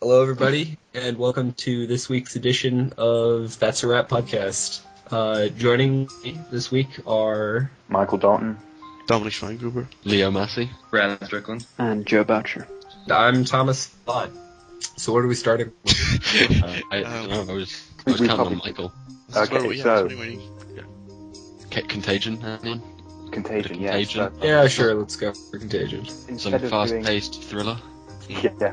Hello, everybody, and welcome to this week's edition of That's a Wrap podcast. Joining me this week are Michael Dalton, Dominic Schweingruber, Leo Massey, Brad Strickland, and Joe Boucher. I'm Thomas Flott. So what are we starting with? I don't know, I was counting on Michael. Okay, so... Contagion, I mean. Contagion, yeah. Contagion. Yeah, sure, let's go for Contagion. Some fast-paced thriller. Yeah.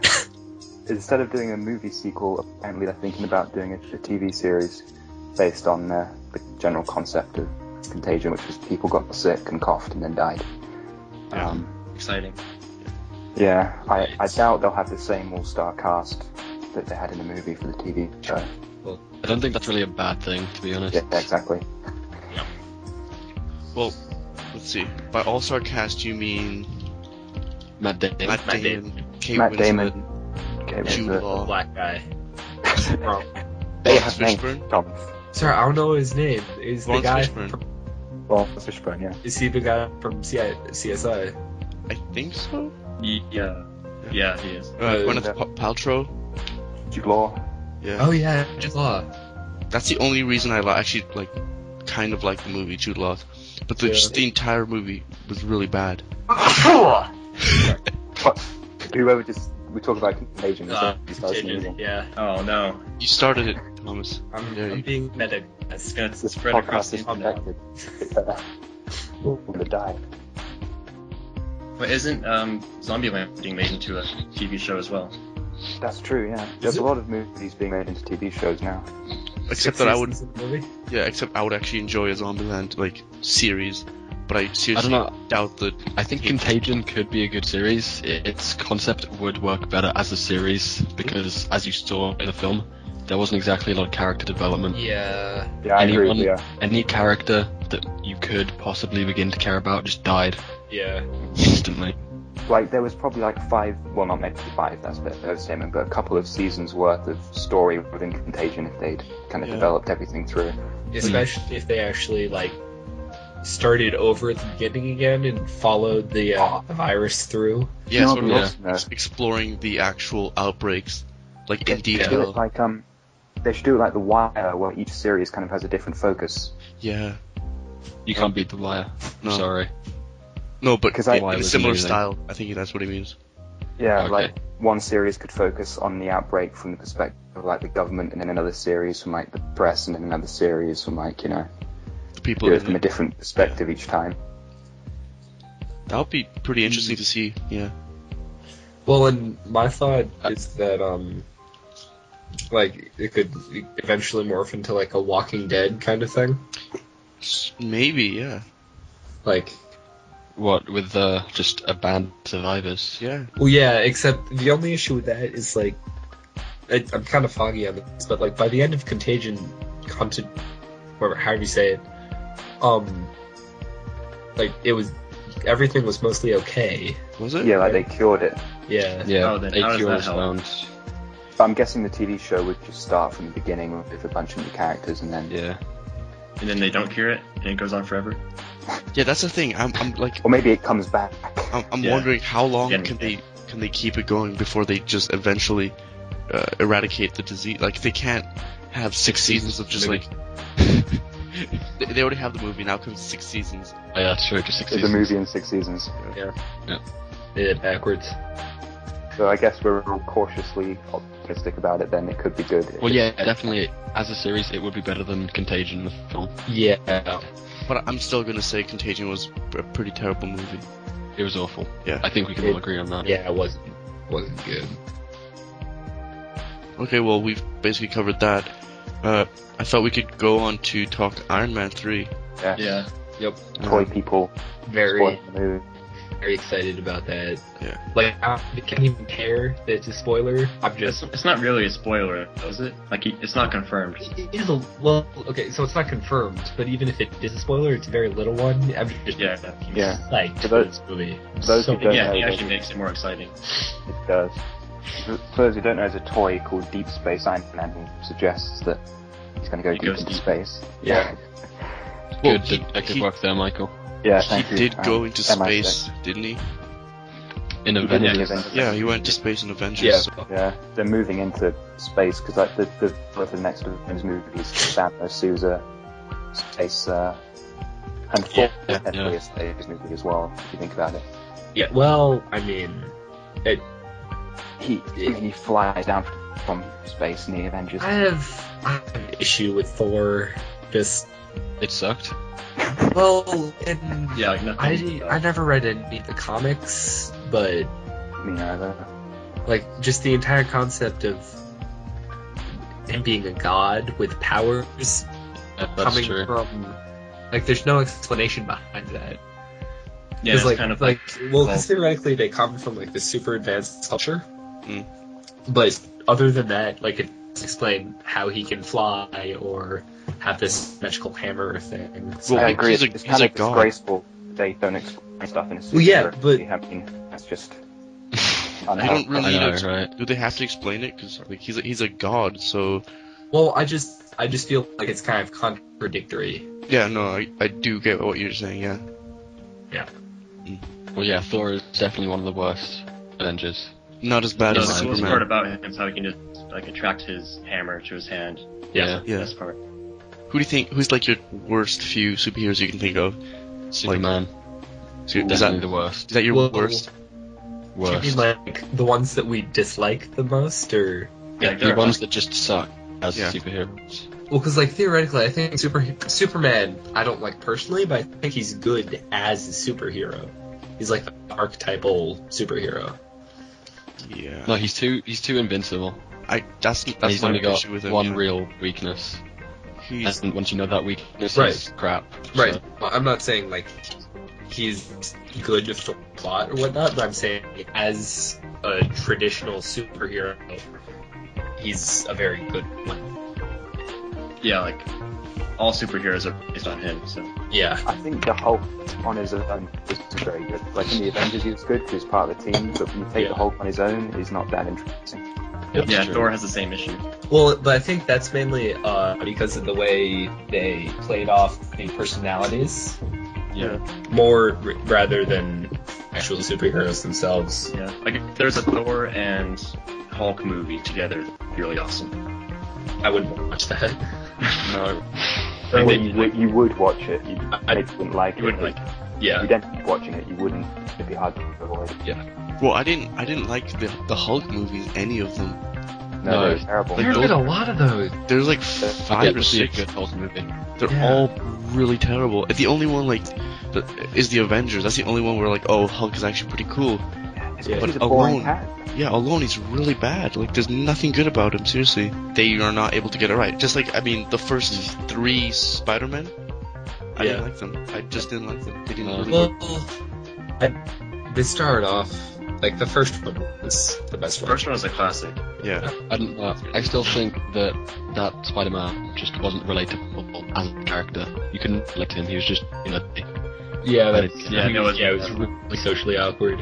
Instead of doing a movie sequel, apparently they're thinking about doing a TV series based on the general concept of Contagion, which was people got sick and coughed and then died. Exciting. Yeah, I doubt they'll have the same all-star cast that they had in the movie for the TV show. Well, I don't think that's really a bad thing, to be honest. Yeah, exactly. Yeah. Well, let's see. By all-star cast, you mean Matt Damon, Kate Matt Winslet, Damon, Jude Law, Black guy. They have Lawrence names, Fishburne. Thomas. Sorry, I don't know his name. Is the Lawrence guy Fishburne. from, Lawrence Fishburne, yeah. is he the guy from CSI? I think so. Yeah, he is. Gwyneth Paltrow. Jude Law. Yeah. Oh yeah, Jude Law. That's the only reason I actually kind of like the movie Jude Law, but just the entire movie was really bad. Whoever we talk about Contagion. Contagion, yeah. Oh no. You started it, Thomas. I'm being meta. It's gonna This spread across the podcast is internet. infected. We're gonna die. But isn't Zombieland being made into a TV show as well? That's true, yeah. There's a lot of movies being made into TV shows now. Except that I would, Movie? except I would actually enjoy a Zombieland series, but I seriously don't know. doubt that. I think Contagion could be a good series. Its concept would work better as a series, because, as you saw in the film, there wasn't exactly a lot of character development. Yeah. Yeah, I agree with you. Any character that you could possibly begin to care about just died Yeah. instantly. Like, there was probably five, well, not maybe five, that's a bit of a statement, but a couple of seasons worth of story within Contagion if they'd kind of developed everything through. Especially if they actually, started over at the beginning again and followed the virus through. Yeah, No, sort but of also, exploring the actual outbreaks, in They should do detail. it like, they should do it like The Wire, where each series kind of has a different focus. Yeah. You can't beat The Wire. I'm No. sorry. No, but Because in Wire a was similar amazing. style. I think that's what he means. Yeah, Okay. one series could focus on the outbreak from the perspective of, the government, and then another series from, the press, and then another series from, The people do it in from a it. different perspective each time. That would be pretty interesting to see. Yeah. Well, and my thought is that, it could eventually morph into, a Walking Dead kind of thing. Maybe. Yeah. What, with just a band of survivors? Yeah. Well, yeah, except the only issue with that is, I'm kind of foggy on this, but, by the end of Contagion, however you say it, it was, everything was mostly okay. Was it? Yeah, they cured it. Yeah. Yeah, Oh, then how does that cures help? found. But I'm guessing the TV show would just start from the beginning with a bunch of new characters, and then... Yeah. And then they don't cure it, and it goes on forever. Yeah, that's the thing. I'm Or maybe it comes back. I'm Yeah. wondering how long Getting can it. they keep it going before they just eventually eradicate the disease? They can't have 6 seasons of just Maybe. they already have the movie. Now comes 6 seasons. Oh, yeah, that's true, just 6 There's a seasons. movie in 6 seasons. They did it backwards. So I guess we're all cautiously optimistic about it then. It could be good. Well, yeah, definitely, as a series, it would be better than Contagion, the film. Yeah. But I'm still gonna say Contagion was a pretty terrible movie. It was awful. Yeah. I think we can all agree on that. Yeah, it wasn't good. Okay, well we've basically covered that. I thought we could go on to talk Iron Man 3. Yeah. Yep. Toy people Very, spoiling the movie. very excited about that. Yeah. I can't even care that it's a spoiler. I'm just... It's not really a spoiler, is it? It's not confirmed. It is okay, so it's not confirmed, but even if it is a spoiler, it's a very little one. I'm just Yeah. psyched For for those- this movie. those who don't Yeah, know, it actually makes it more exciting. It does. For those who don't know, there's a toy called Deep Space Iron Man who suggests that he's going to go He deep goes into deep. space. Yeah. Well, Good detective work there, Michael. Yeah, he thank you. did go into MI6. space, didn't he? In He did Avengers. Yeah, he went to space in Avengers. Yeah. Yeah, they're moving into space because like the next Avengers movie is Thanos, Sousa, space, and Thor is technically a space movie as well. If you think about it, Yeah, well, I mean, he flies down from space in the Avengers. I have an issue with Thor. Just It sucked. well, and Yeah, like nothing. I never read any of the comics, but Me neither. like just the entire concept of him being a god with powers That's coming true. from, like, there's no explanation behind that. Yeah, it's like, kind of well, well, because theoretically they come from like this super advanced culture, Mm. but other than that, like, it doesn't explain how he can fly or have this magical hammer thing. Well, I like, agree. he's a- It's he's kind a of god. disgraceful they don't explain stuff in a superhero Well, yeah, but- movie. I mean, that's just They don't unhelpful. really I need know, to. right? Do they have to explain it? Because like he's a god, so Well, I just feel like it's kind of contradictory. yeah. No, I do get what you're saying. Yeah. Well, yeah, Thor is definitely one of the worst Avengers. Not as bad no, as the coolest Superman. part about him is how he can just like attract his hammer to his hand. Yeah. Yeah. Best part. Who do you think? Who's like your worst few superheroes you can think of? Superman, So is definitely that the worst. is that your Well, worst? Do you mean Worst. like the ones that we dislike the most, or Yeah, The ones that just suck as Yeah. superheroes. well, because like theoretically, I think Superman I don't like personally, but I think he's good as a superhero. He's like the archetypal superhero. Yeah. No, he's too invincible. That's And he's my only got issue with him. one yeah. real weakness. He's And once you know that weakness, Right. is crap. Right. So, Well, I'm not saying like he's good for plot or whatnot, but I'm saying as a traditional superhero, he's a very good one. Yeah, like all superheroes are based on him. So Yeah. I think the Hulk on his own is very good. Like in the Avengers, he was good because he's part of the team. But when you take Yeah. the Hulk on his own, he's not that interesting. that's yeah, true. Thor has the same issue. Well, but I think that's mainly because of the way they played off the personalities Yeah, more rather than actual superheroes themselves. yeah. Like if there's a Thor and Hulk movie together, it'd be really awesome. I wouldn't watch that. No, Well, Like, you would watch it. You I- maybe wouldn't like you it. wouldn't like it. Yeah. You'd end up watching it. You wouldn't. It'd be hard to avoid. well, I didn't like the Hulk movies, any of them. No, No. they're terrible. Like, There's those- been a lot of those. There's like Yeah, 5 or to see a 6. good Hulk movie. They're Yeah. all really terrible. The only one like is the Avengers. That's the only one where like, oh, Hulk is actually pretty cool. It's Yeah. because he's a But boring alone- character. Yeah, alone he's really bad. Like, there's nothing good about him. Seriously, they are not able to get it right. Just like, I mean, the first 3 Spider-Men, I didn't Yeah. like them. I just didn't like them. They didn't No. really Well, work. they started off like the first one was the best The one. first one was a classic. Yeah, I still think that Spider-Man just wasn't relatable as a character. You couldn't relate to him. He was just, Yeah, that's- yeah, it was- it was really socially awkward.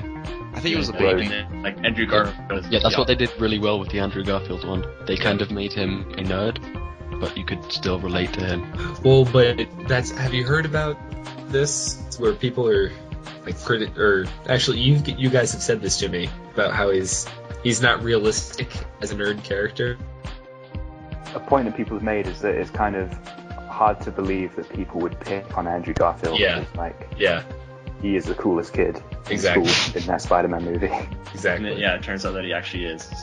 I think it was a Yeah, baby. And then, like Andrew Garfield. yeah, that's what they did really well with the Andrew Garfield one. They kind of made him a nerd, but you could still relate to him. Well, but have you heard about this where people are like or actually you guys have said this to me about how he's not realistic as a nerd character. A point that people have made is that it's kind of hard to believe that people would pick on Andrew Garfield. Yeah. It's like Yeah, he is the coolest kid in Exactly. school in that Spider-Man movie. And exactly. then, yeah, it turns out that he actually is. So.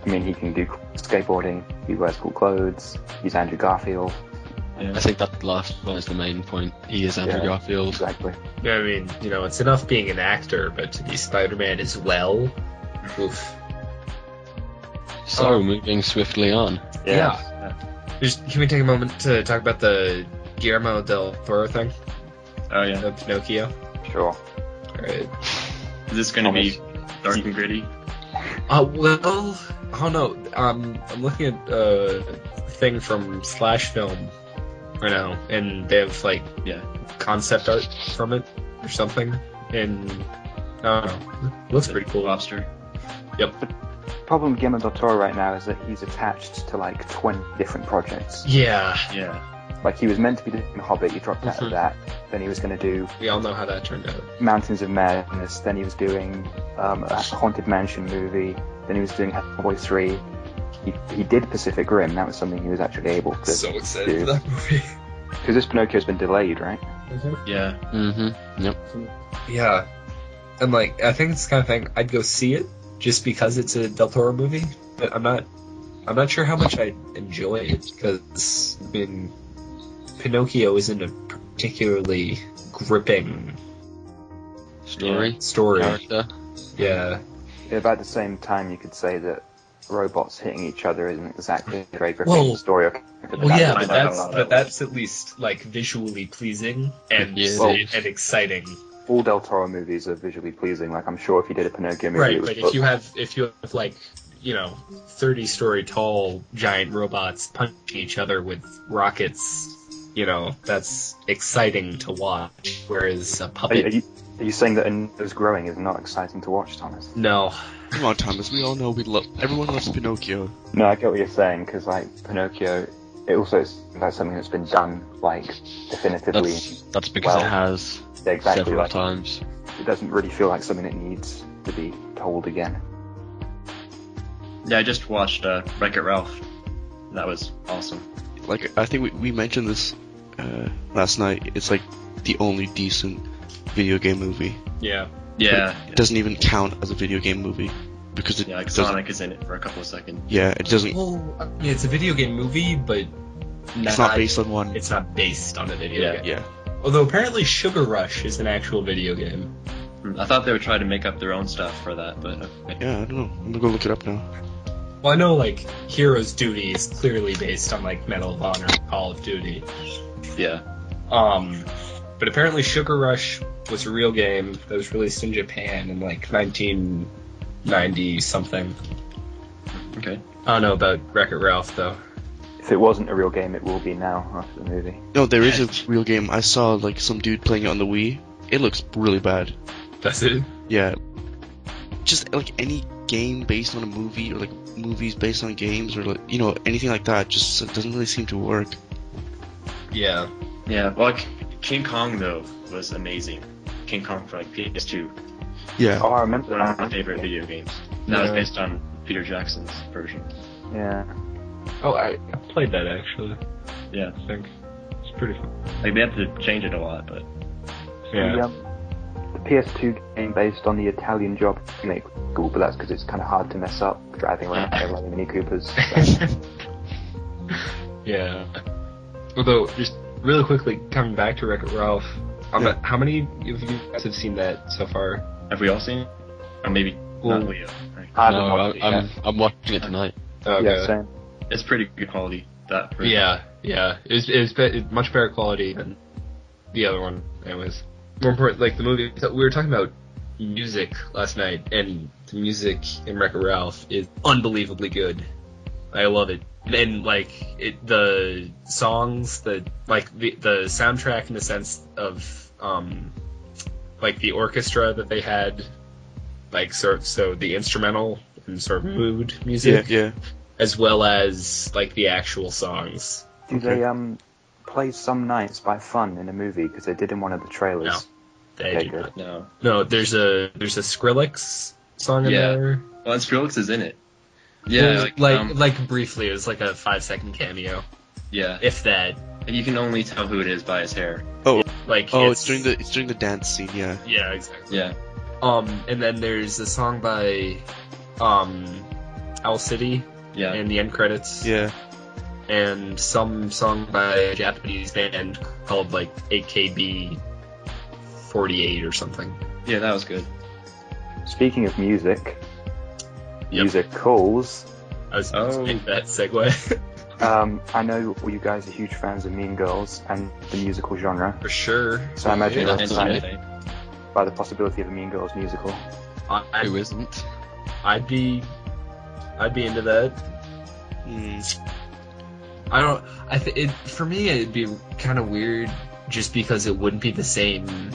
I mean, he can do skateboarding. He wears cool clothes. He's Andrew Garfield. Yeah. I think that last one is the main point. He is Andrew Yeah. Garfield. Exactly. I mean, it's enough being an actor, but to be Spider-Man as well. Oof. So, moving swiftly on. Yeah. Can we take a moment to talk about the Guillermo del Toro thing? Oh yeah. The Pinocchio. Sure. Alright. Is this gonna be dark and gritty? Well, oh no. I'm looking at a thing from Slash Film right now, and they have concept art from it or something, and I don't know. It looks pretty cool. Lobster. Yep. The problem with Guillermo del Toro right now is that he's attached to like 20 different projects. Yeah. Yeah. Like, he was meant to be doing The Hobbit, he dropped out of that. Then he was going to do We all know how that turned out. Mountains of Madness. Then he was doing a Haunted Mansion movie. Then he was doing Hellboy 3. He did Pacific Rim. That was something he was actually able to So excited do. for that movie. Because this Pinocchio's been delayed, right? Yeah. Yep. Yeah. And like, I think it's the kind of thing I'd go see it just because it's a Del Toro movie, but I'm not sure how much I enjoy it because I mean, Pinocchio isn't a particularly gripping Story. Character. Yeah. About the same time, you could say that robots hitting each other isn't exactly a very gripping story. Well, yeah, but that's at least like visually pleasing and and exciting. All Del Toro movies are visually pleasing. Like, I'm sure if you did a Pinocchio movie, Right, but if you have like, 30-story tall giant robots punching each other with rockets, that's exciting to watch. Whereas a puppet. Are you saying that a nose growing is not exciting to watch, Thomas? No. Come on, Thomas. We all know everyone loves Pinocchio. No, I get what you're saying, because, like, Pinocchio, it also is like something that's been done, like, definitively. That's because it has several times. It doesn't really feel like something that needs to be told again. Yeah, I just watched Wreck-It Ralph. That was awesome. Like, I think we mentioned this last night. It's like the only decent video game movie. Yeah. Yeah. It doesn't even count as a video game movie because it like Sonic is in it for a couple of seconds. Yeah, it doesn't. Well, I mean, it's a video game movie, but it's not based on one. It's not based on a video game. Yeah. Although apparently Sugar Rush is an actual video game. I thought they would try to make up their own stuff for that, but yeah, I don't know. I'm gonna go look it up now. Well, I know like Hero's Duty is clearly based on like Medal of Honor, Call of Duty. Yeah. But apparently Sugar Rush was a real game that was released in Japan in like 1990 something. Okay. I don't know about Wreck-It Ralph though. If it wasn't a real game, it will be now after the movie. No, there is a real game. I saw like some dude playing it on the Wii. It looks really bad. Does it? Yeah. Just like any game based on a movie or like movies based on games or like anything like that just doesn't really seem to work. Yeah. Yeah. Well, King Kong though was amazing. King Kong for like PS2. Yeah. Oh, I remember One of my favorite video games. That was based on Peter Jackson's version. Yeah. Oh, I played that actually. Yeah. I think it's pretty fun. Like they had to change it a lot, but Yeah. The PS2 game based on the Italian Job remake, cool, but that's because it's kind of hard to mess up driving around like Mini Coopers. So. Yeah. Although, just really quickly, coming back to Wreck-It Ralph, how many of you guys have seen that so far? have we all seen it? Or maybe not Leo. Right? I'm watching it tonight. Okay. Yeah, same. It's pretty good quality. That version. Yeah. It was much better quality than the other one. Anyways, more important, like the movie. We were talking about music last night, and the music in Wreck-It Ralph is unbelievably good. I love it, and like the songs, the soundtrack in the sense of like the orchestra that they had, like so the instrumental and sort of mood music, Yeah. as well as like the actual songs. Do they play Some Nights by Fun in a movie? Because they did in one of the trailers. No, they do not. No. No, there's a Skrillex song in there. Well, and Skrillex is in it. Yeah, like briefly, it was like a 5-second cameo, yeah. if that. And you can only tell who it is by his hair. It's during the dance scene. Yeah. Yeah, exactly. Yeah. And then there's a song by Owl City. Yeah. In the end credits. Yeah. And some song by a Japanese band called like AKB 48 or something. Yeah, that was good. Speaking of music, musicals. I was going to make that segue. I know all you guys are huge fans of Mean Girls and the musical genre. For sure. So I imagine you're And excited by the possibility of a Mean Girls musical. Who isn't? I'd be into that. For me it'd be kind of weird just because it wouldn't be the same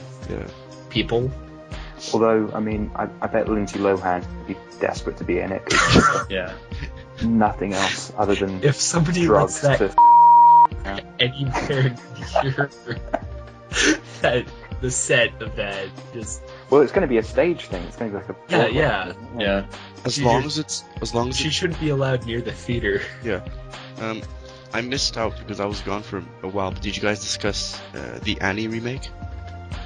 people. Although, I mean, I bet Lindsay Lohan would be desperate to be in it. 'Cause Yeah. nothing else other than If somebody drugs lets that to anywhere near that the set of that. Just Well, it's going to be a stage thing. It's going to be like a Yeah. As long as she shouldn't be allowed near the theater. yeah. I missed out because I was gone for a while. But did you guys discuss the Annie remake?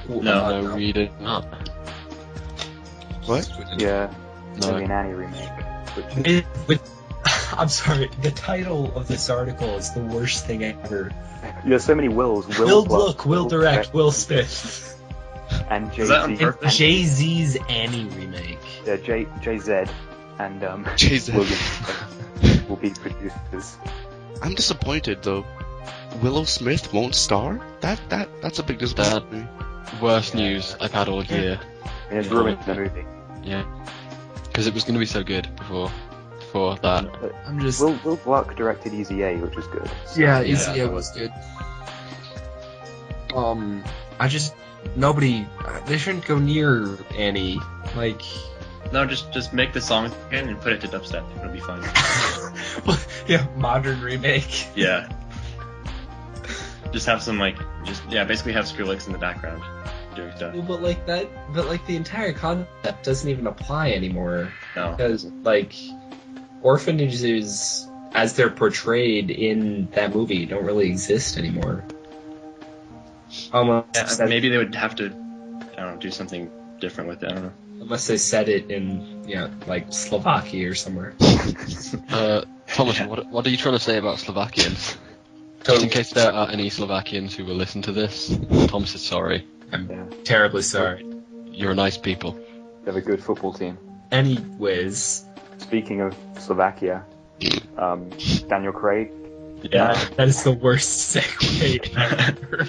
No, we did not. What? Yeah. It's No. going to be an Annie remake. I'm sorry. The title of this article is the worst thing ever. There's so many Wills. Will Look, Will Direct, Will Smith. And Is that on Jay-Z. purpose? Jay-Z's Annie remake. Yeah, Jay-Z and Jay-Z. William will be producers. I'm disappointed though. Willow Smith won't star? That's a big disappointment for me. Worst news I've had all year. And it's ruined the movie. Yeah. Because it was going to be so good before that. I'm just. Will Gluck directed Easy A, which was good. Yeah, Yeah, Easy that was good. Nobody. They shouldn't go near Annie. Like, No, just make the song again and put it to dubstep. It'll be fine. yeah, modern remake. Yeah. Just have some basically have Skrillex in the background doing stuff. Well, but the entire concept doesn't even apply anymore. No. Because, orphanages, as they're portrayed in that movie, don't really exist anymore. Yeah, maybe they would have to, do something different with it. I don't know. Unless they set it in, Slovakia or somewhere. Thomas, what are you trying to say about Slovakians? Just in case there are any Slovakians who will listen to this, Thomas is sorry. I'm terribly sorry. You're nice people. They have a good football team. Anyways, Speaking of Slovakia, Daniel Craig. Yeah. that is the worst segue ever.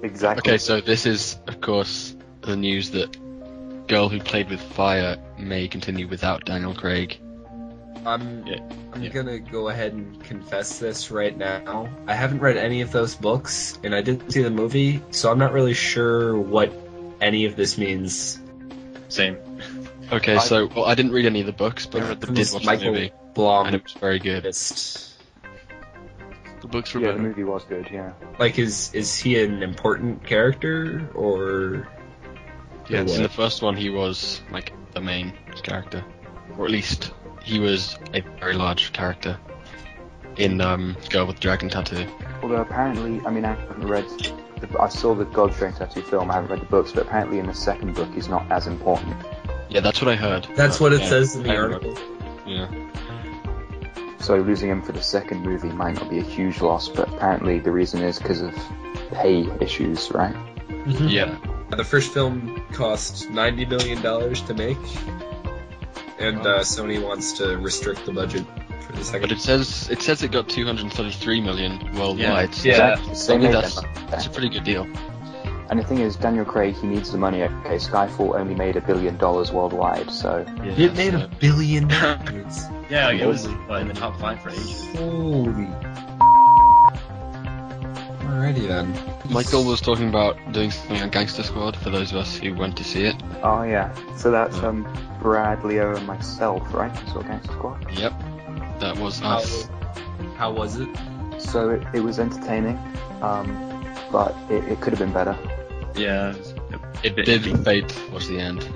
Exactly. Okay, so this is, of course, the news that Girl Who Played with Fire may continue without Daniel Craig. I'm gonna go ahead and confess this right now. I haven't read any of those books, and I didn't see the movie, so I'm not really sure what any of this means. Same. Okay, so I didn't read any of the books, but I did watch the movie, Blom. and it was very good. The books were Yeah, the better. movie was good, yeah. Is he an important character, or... Yeah, In the first one, he was the main character, or at least he was a very large character in Girl with the Dragon Tattoo. Although apparently, I haven't read... I saw the God Dragon Tattoo film, I haven't read the books, but apparently in the second book he's not as important. Yeah, that's what I heard. That's what it Yeah, says in the I remember. article. Yeah. So losing him for the second movie might not be a huge loss, but apparently the reason is because of pay issues, right? Mm-hmm. Yeah. The first film cost $90 million to make, and Sony wants to restrict the budget for the second. But it says it got 233 million worldwide. So Yeah. Same I mean, thing. that's a pretty good deal. And the thing is, Daniel Craig, he needs the money. Okay, Skyfall only made $1 billion worldwide, so... It made $1 billion. Yeah, it was in the top 5 for ages. Holy. Alrighty then. Michael was talking about doing something on Gangster Squad for those of us who went to see it. Oh yeah, so that's Brad, Leo, and myself, right? So Gangster Squad. Yep. That was us. How was it? So it was entertaining, but it could have been better. Yeah. It did fade towards the end.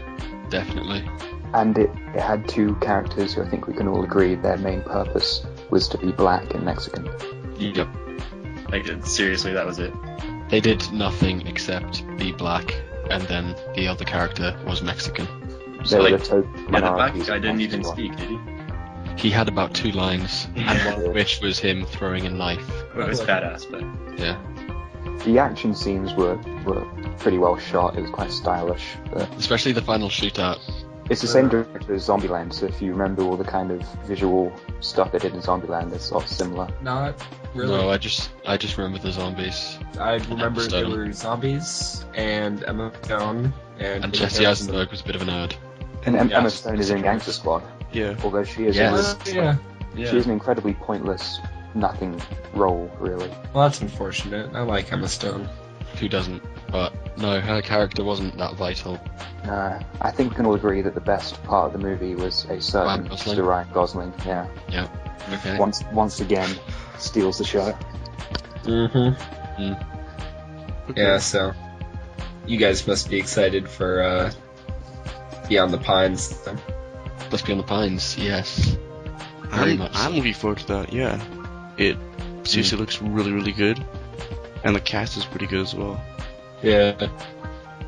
Definitely. And it had two characters who I think we can all agree their main purpose was to be black and Mexican. Yep. Seriously, that was it. They did nothing except be black, and then the other character was Mexican. They were the total Yeah, the black minorities guy in didn't Gangster even Squad. speak, did he? He had about 2 lines, and one of which was him throwing a knife. Well, it was badass, but... Yeah. The action scenes were pretty well shot. It was quite stylish. But Especially the final shootout. it's the same director as Zombieland, so if you remember all the kind of visual stuff they did in Zombieland, it's sort of similar. Not really. No, I just remember the zombies. I remember Emma there Stone. were zombies and Emma Stone And Jesse Eisenberg was a bit of a nerd. And Yeah. Emma Stone is in Gangster Squad, Yeah. although she is Yes. Yeah. she is an incredibly pointless, nothing role, really. Well, that's unfortunate. I like Emma Stone. Who doesn't? But no, her character wasn't that vital. I think we can all agree that the best part of the movie was a certain Ryan Gosling. Mr. Ryan Gosling. Yeah, Yeah. Okay. once again steals the show. Mm-hmm. Okay. Yeah, so you guys must be excited for Beyond the Pines. Then. Must be on the Pines, yes. Very much so. I'm looking forward to that, yeah. It seriously looks really, really good. And the cast is pretty good as well. Yeah.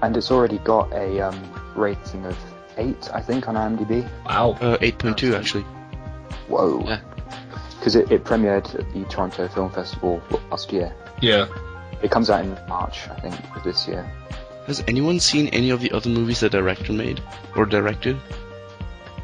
And it's already got a rating of 8, I think, on IMDb. Wow. 8.2 actually. Whoa. Yeah. Because it premiered at the Toronto Film Festival last year. Yeah. It comes out in March, I think, of this year. Has anyone seen any of the other movies the director made? Or directed?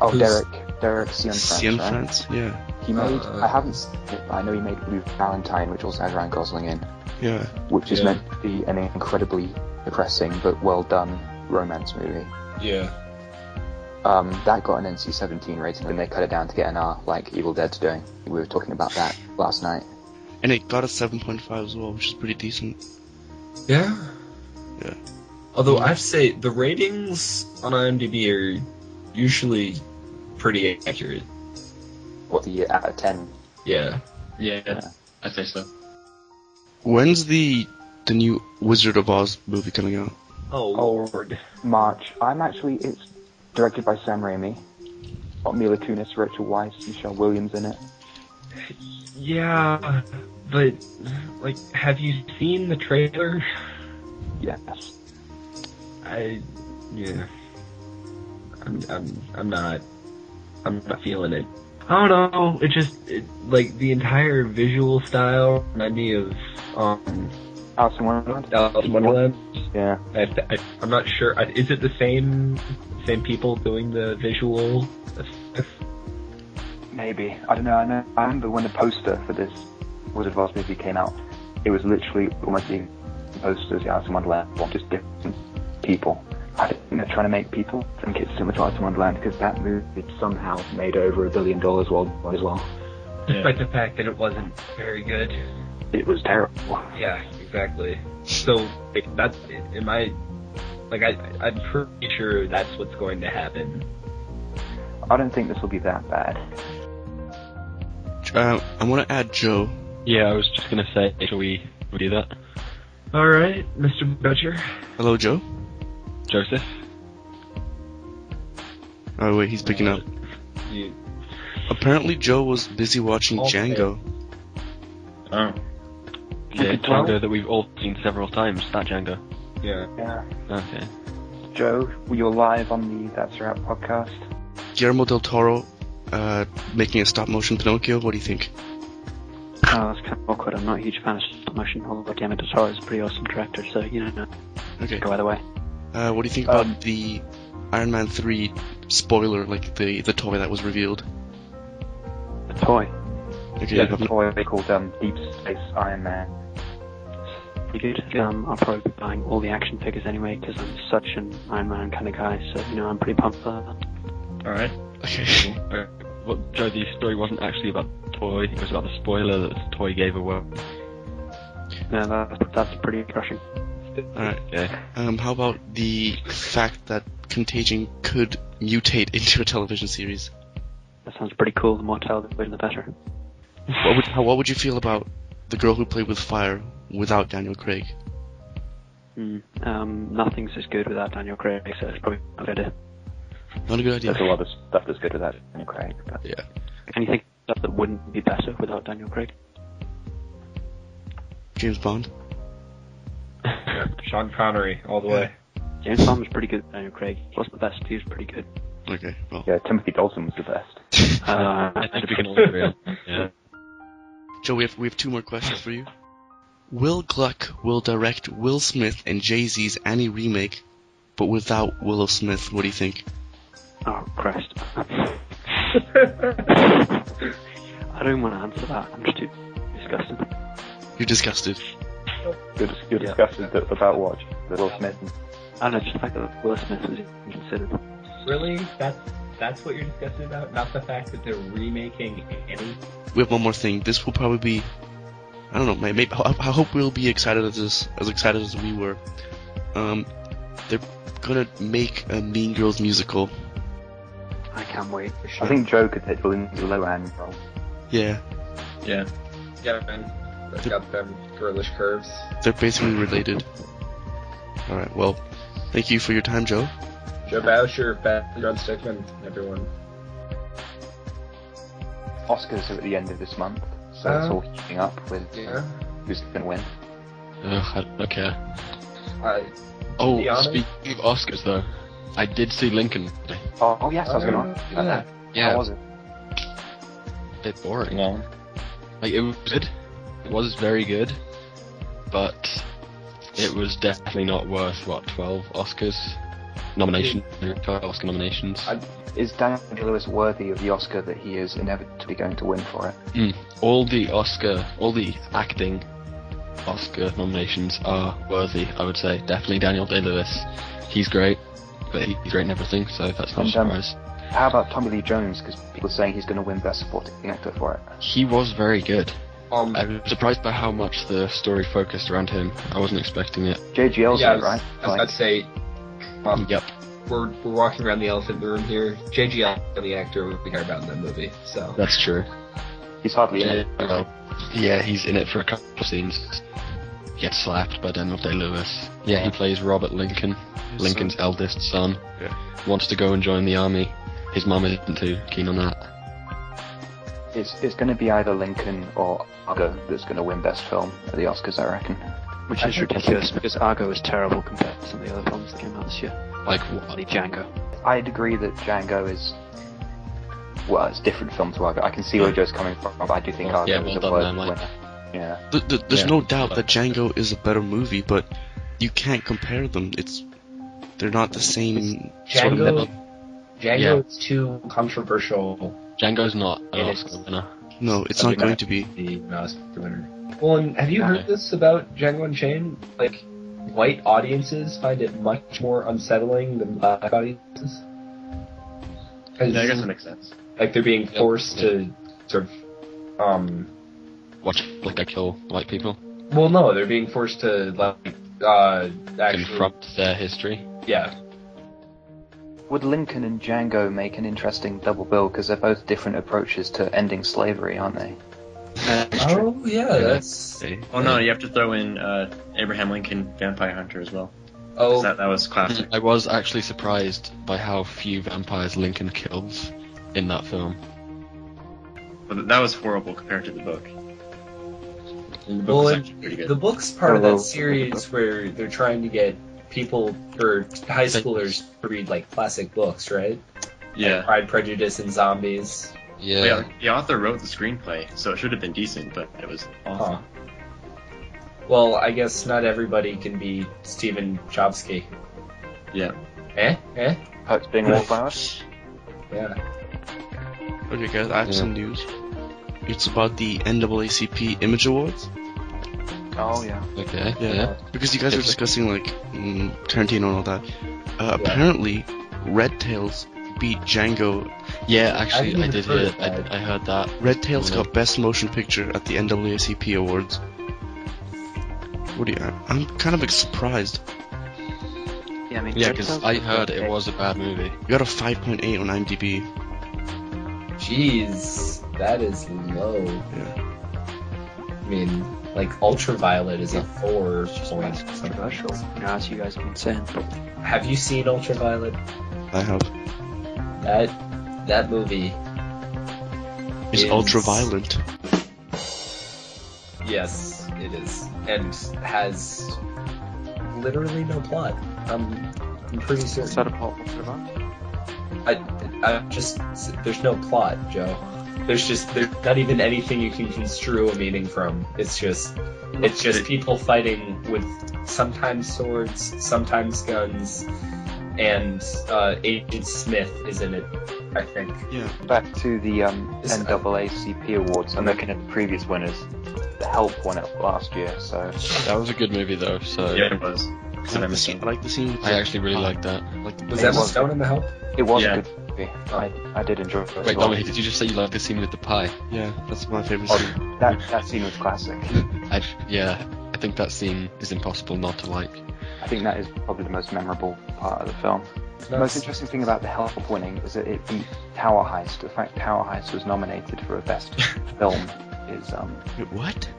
Oh, Who's- Derek Cianfrance, right? France, yeah. He made, I haven't seen it, but I know he made Blue Valentine, which also has Ryan Gosling in, Yeah. which is Yeah. meant to be an incredibly depressing but well done romance movie. Yeah. That got an NC-17 rating, and they cut it down to get an R, like Evil Dead's doing. We were talking about that last night. And it got a 7.5 as well, which is pretty decent. Yeah. Yeah. Although I have to say, the ratings on IMDb are usually pretty accurate. What, the out of 10? Yeah. Yeah, I'd say so. When's the new Wizard of Oz movie coming out? Oh, Lord. March. It's directed by Sam Raimi. Got Mila Kunis, Rachel Weisz, Michelle Williams in it. Yeah, but, like, have you seen the trailer? Yes. Yeah. I'm not feeling it. I don't know, like, the entire visual style reminded me of, Alice in Wonderland? Alice in Wonderland. Yeah. I'm not sure, is it the same people doing the visual effects? Maybe. I don't know. I remember when the poster for this Wizard of Oz movie came out, it was literally almost the posters, Alice in Wonderland, or just different people. I think they're trying to make people think it's similar to Alice in Wonderland, because that movie somehow made over $1 billion worldwide as well. Despite the fact that it wasn't very good. It was terrible. Yeah, exactly. So, like, I'm pretty sure that's what's going to happen. I don't think this will be that bad. I want to add Joe. Yeah, I was just gonna say, shall we do that? Alright, Mr. Butcher. Hello, Joe? Joseph? Oh, wait, he's picking up. You, Apparently, Joe was busy watching Okay. Django. Oh. The Django that we've all seen several times, that Django. yeah. Yeah. Okay. Joe, you're live on the That's Wrap podcast. Guillermo del Toro making a stop-motion Pinocchio. What do you think? Oh, that's kind of awkward. I'm not a huge fan of stop motion, although Guillermo del Toro is a pretty awesome director, so, you know, Okay. go either way. What do you think about the Iron Man 3 spoiler, like the toy that was revealed? The toy. Okay, Yeah, the toy they called Deep Space Iron Man. Pretty good. I'll probably be buying all the action figures anyway, because I'm such an Iron Man kind of guy, so, you know, I'm pretty pumped for that. Alright. Okay. Well, Joe, the story wasn't actually about the toy, it was about the spoiler that the toy gave away. Yeah, that's pretty crushing. Alright. Yeah. How about the fact that Contagion could mutate into a television series? That sounds pretty cool. The more television, the better. What would you feel about the girl who played with fire without Daniel Craig? Nothing's as good without Daniel Craig, so it's probably not a good idea. Not a good idea. There's a lot of stuff that's good with that, Daniel Craig. But Yeah. Anything stuff that wouldn't be better without Daniel Craig? James Bond. Sean Connery, all the way. James Bond was pretty good with Daniel Craig. He wasn't the best, he was pretty good. Okay. Well. yeah, Timothy Dalton was the best. I think we can all agree on that. Yeah. Joe, we have 2 more questions for you. Will Gluck will direct Will Smith and Jay-Z's Annie remake, but without Willow Smith? What do you think? Oh, Christ. I don't even want to answer that. I'm just too disgusted. You're disgusted. You're disgusted about what? The Will Smith. I don't know, just the fact that Will Smith was even considered. Really? That's what you're disgusted about? Not the fact that they're remaking Annie? We have one more thing. This will probably be, I don't know, maybe, I hope we'll be excited as excited as we were. They're gonna make a Mean Girls musical. I can't wait for sure. I think Joe could take Lindsay Lohan role. Yeah. Yeah. Yeah, man. They've got them girlish curves. They're basically related. Alright, well, thank you for your time, Joe. Joe Boucher, John Stickman, everyone. Oscars are at the end of this month, so it's all heating up with who's going to win. I don't care. Diana? Speaking of Oscars, though, I did see Lincoln today. Oh yes, I was going to ask you about that. Yeah. How was it? A bit boring. No. Like, it was good. It was very good. But it was definitely not worth, 12 Oscars nominations? 12 Oscar nominations. Is Daniel Day-Lewis worthy of the Oscar that he is inevitably going to win for it? All the acting Oscar nominations are worthy, I would say. Definitely Daniel Day-Lewis. He's great, but he's great in everything, so that's not a surprise. How about Tommy Lee Jones? Because people are saying he's going to win Best Supporting Actor for it. He was very good. I was surprised by how much the story focused around him. I wasn't expecting it. JGL's yeah, right? I was about to say, Yep. we're walking around the elephant in the room here. JGL, the actor we care about in that movie, so. That's true. He's hardly in it. Yeah, he's in it for a couple of scenes. He gets slapped by Daniel Day-Lewis. Yeah, he plays Robert Lincoln, Lincoln's eldest son. Yeah. Wants to go and join the army. His mum isn't too keen on that. It's going to be either Lincoln or Argo that's going to win Best Film at the Oscars, I reckon. Which is ridiculous because Argo is terrible compared to some of the other films that came out this year. Like Like Django. I'd agree that Django is... Well, it's a different film to Argo. I can see where Joe's coming from, but I do think Argo is a worthy winner. Yeah. There's no doubt that Django is a better movie, but you can't compare them. They're not the same sort of level. Django is too controversial. Django's not an Oscar winner. No, it's not going to be. An Oscar winner. Well, and have you heard this about Django Unchained? Like, white audiences find it much more unsettling than black audiences. Yeah, I guess that makes sense. Like, they're being forced to sort of, Watch like I kill white people. Well, no, they're being forced to, like, actually... confront their history. Yeah. Would Lincoln and Django make an interesting double bill, because they're both different approaches to ending slavery, aren't they? Oh, yeah, that's... Oh no, you have to throw in Abraham Lincoln, Vampire Hunter as well. Oh, That was classic. I was actually surprised by how few vampires Lincoln kills in that film. But that was horrible compared to the book. And the book well, was actually pretty good. the book's part of that series where they're trying to get people, or high schoolers, to read, like, classic books, right? Yeah. Like Pride, Prejudice, and Zombies. Yeah, the author wrote the screenplay, so it should have been decent, but it was awful. Huh. Well, I guess not everybody can be Stephen Chbosky. Yeah. Perks being Wallflowers? Yeah. Okay, guys, I have some news. It's about the NAACP Image Awards. Oh, yeah. Okay. Yeah. Because you guys were discussing, like, Tarantino and all that. Apparently, Red Tails beat Django. Yeah, actually, I I did heard hear. that. I heard that. Red Tails got Best Motion Picture at the NAACP Awards. What do you? I'm kind of surprised. Yeah, I mean, Yeah, Red because Tails I was heard okay. it was a bad movie. You got a 5.8 on IMDb. Jeez, that is low. Yeah. I mean, like, Ultraviolet is a 4 point. Controversial, as you guys have been saying. But Have you seen Ultraviolet? I have. That movie It's ultra-violent. Yes, it is, and has literally no plot. I'm pretty certain. is that a plot? What's it about? There's no plot, Joe. There's not even anything you can construe a meaning from. It's just people fighting with sometimes swords, sometimes guns, and Agent Smith is in it, I think. Yeah. Back to the NAACP Awards, I'm looking at the previous winners. The Help won it last year, so... That was a good movie though. So Yeah, it was. I like the scene. With I actually really liked that. Was Emma Stone in The Help? It was Yeah. a good movie. I did enjoy it. Wait, Dominic, did you just say you liked the scene with the pie? Yeah, that's my favorite Oh, scene. that scene was classic. I think that scene is impossible not to like. I think that is probably the most memorable part of the film. The most interesting thing about The Help winning is that it beat Tower Heist. The fact Tower Heist was nominated for a Best Film is Wait, what?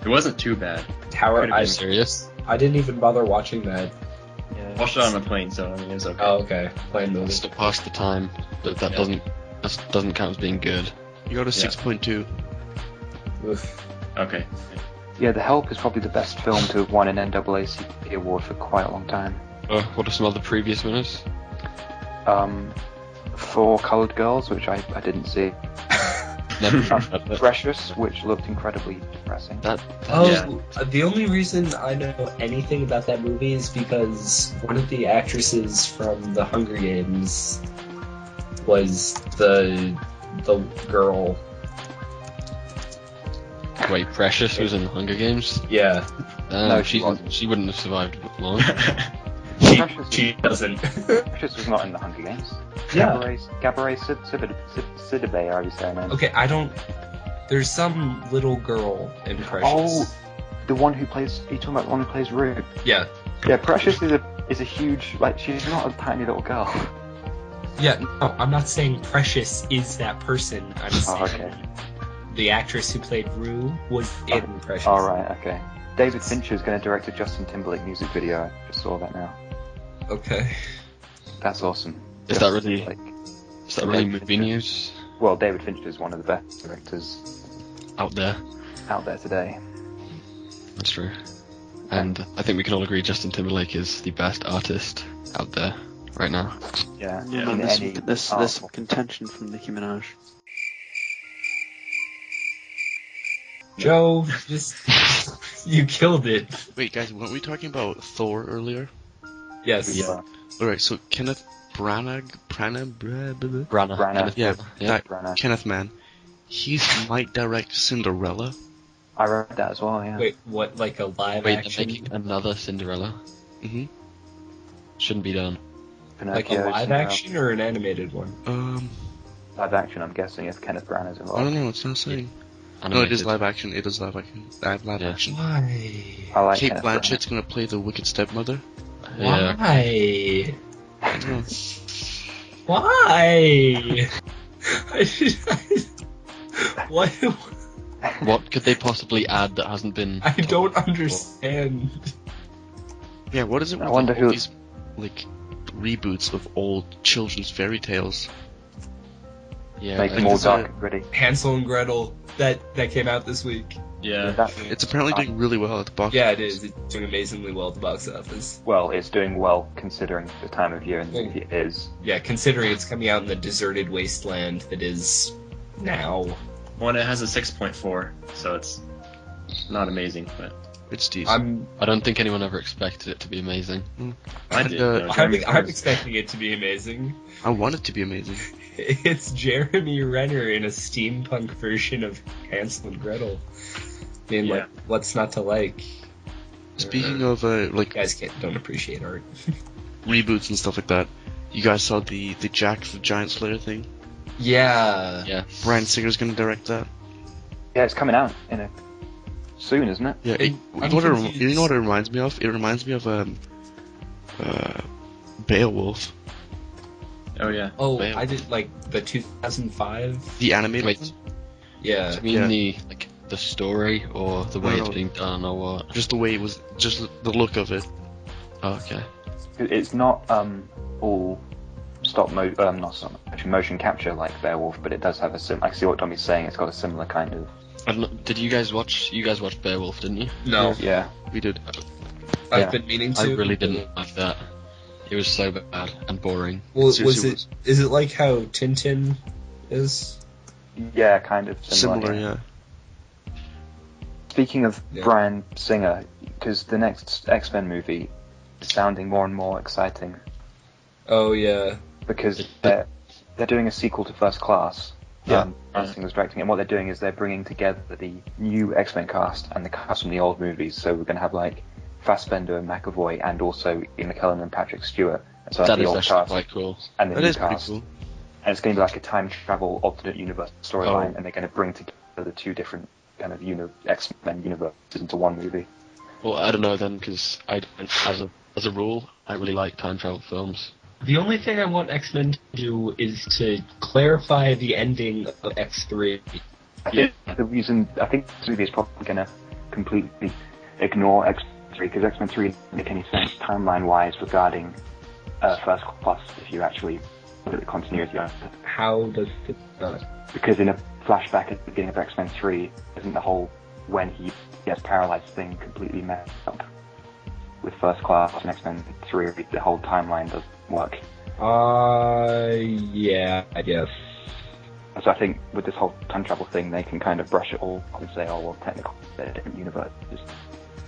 It wasn't too bad. Howard, Are you serious? I didn't even bother watching that. Yeah. Watched it on a plane, so I mean, it was okay. Oh, okay. Playing movie. Just to pass the time, but that doesn't count as being good. You got a 6.2. Oof. Okay. Yeah, The Help is probably the best film to have won an NAACP award for quite a long time. What are some other previous winners? For Coloured Girls, which I didn't see. Never read it. Precious, which looked incredibly depressing. The only reason I know anything about that movie is because one of the actresses from The Hunger Games was the girl. Wait, Precious was in the Hunger Games? Yeah. No, she wasn't. She wouldn't have survived long. She doesn't. Precious was not in the Hunger Games. Yeah. Gabourey Sidibe, how do you say her name? Okay, I don't. There's some little girl in Precious. Oh, the one who plays. Are you talking about the one who plays Rue? Yeah. Yeah, Precious is a huge, like, she's not a tiny little girl. Yeah, no, I'm not saying Precious is that person. I'm saying okay. the actress who played Rue was in Precious. Alright, okay. David Fincher's going to direct a Justin Timberlake music video. I just saw that now. Okay. That's awesome. Is that really movie news? Well, David Fincher is one of the best directors Out there. today. That's true. And I think we can all agree Justin Timberlake is the best artist out there right now. Yeah. Yeah. In any There's some art. contention from Nicki Minaj. Joe, just you killed it. Wait, guys, weren't we talking about Thor earlier? Yes. Yeah. Alright, so Kenneth Branagh? Branagh. Yeah, that Branagh. Kenneth man. He might direct Cinderella. I read that as well, yeah. Wait, what? Like a live Wait, they're action? making another Cinderella? Mm-hmm. Shouldn't be done. Like a Pinocchio, live Cinderella. action or an animated one? Live action, I'm guessing, if Kenneth Branagh's involved. I don't know, it's not saying. No, it is live action. It is live action. Live Yeah. action. Why? I like Kate Kenneth Blanchett's gonna play the wicked stepmother. Yeah. Why? I don't know. Why? What? What could they possibly add that hasn't been... I don't understand. Yeah, what is it I with wonder all who- these like reboots of old children's fairy tales? Yeah, Make I them think all it's dark a- and gritty. Hansel and Gretel that came out this week. Yeah. It's apparently doing really well at the box. Yeah, it is. It's doing amazingly well at the box office. Well, it's doing well considering the time of year and the movie is. Yeah, considering it's coming out in the deserted wasteland that is now. One, it has a 6.4, so it's not amazing, but It's decent. I don't think anyone ever expected it to be amazing. I did. And, I'm expecting it to be amazing. I want it to be amazing. It's Jeremy Renner in a steampunk version of Hansel and Gretel. I mean, Yeah. like, what's not to like? Speaking of like You guys don't appreciate art. reboots and stuff like that, you guys saw the Jack the Giant Slayer thing? Yeah. Yeah. Bryan Singer's gonna direct that. Yeah, it's coming out soon, isn't it? Yeah, I'm confused. you know what it reminds me of? It reminds me of Beowulf, Oh yeah. Oh, Bam. I did like the 2005. the animated Wait. one. Yeah. Do you mean Yeah. the story or the way No. it's being done or what? Just the way it was, just the look of it. Oh, okay. It's not all motion capture like Beowulf, but it does have I see what Tommy's saying. It's got a similar kind of. I don't know, did you guys watch? You guys watched Beowulf, didn't you? No, Yeah. We did. I've Yeah. been meaning I to. really didn't like that. It was so bad and boring. Well, was Seriously, it? Is it like how Tintin is? Yeah, kind of Similar, yeah. Speaking of Yeah. Bryan Singer, because the next X-Men movie is sounding more and more exciting Oh yeah. because they're doing a sequel to First Class. Bryan Singer's directing it, and what they're doing is they're bringing together the new X-Men cast and the cast from the old movies. So we're going to have like Fassbender and McAvoy, and also Ian McKellen and Patrick Stewart. And so That the is old actually cast quite cool. and the That new is pretty cast. cool. And it's going to be like a time travel alternate universe storyline, Oh. and they're going to bring together the two different kind of X-Men universes into one movie. Well, I don't know then, because as a rule, I really like time travel films. The only thing I want X-Men to do is to clarify the ending of X3. I think this movie is probably going to completely ignore X-Men 3, because X-Men 3 doesn't make any sense timeline-wise regarding First Class if you actually look at the continuity of it. How does it Because in a flashback at the beginning of X-Men 3, isn't the whole when he gets paralyzed thing completely messed up? With First Class and X-Men 3, the whole timeline doesn't work. Yeah, I guess. So I think with this whole time travel thing, they can kind of brush it all off and say, oh, well, technically they're a different universe. It's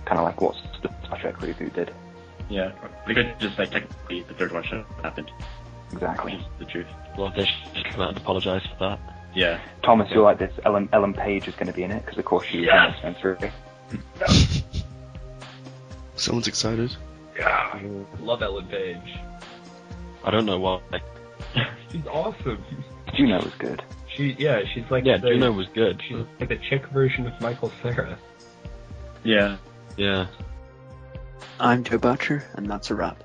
kind of like what the Star Trek reboot did. Yeah, they could just say technically the third one should have happened. Exactly. Which is the truth. Well, they should just come out and apologise for that. Yeah. Thomas, you're like this. Ellen Page is going to be in it, because of course she was in X-Men 3. Someone's excited. Yeah, love Ellen Page. I don't know why. She's awesome. Juno was good. She's like Juno was good. She's like the chick version of Michael Cera. Yeah. Yeah. I'm Joe Boucher, and that's a wrap.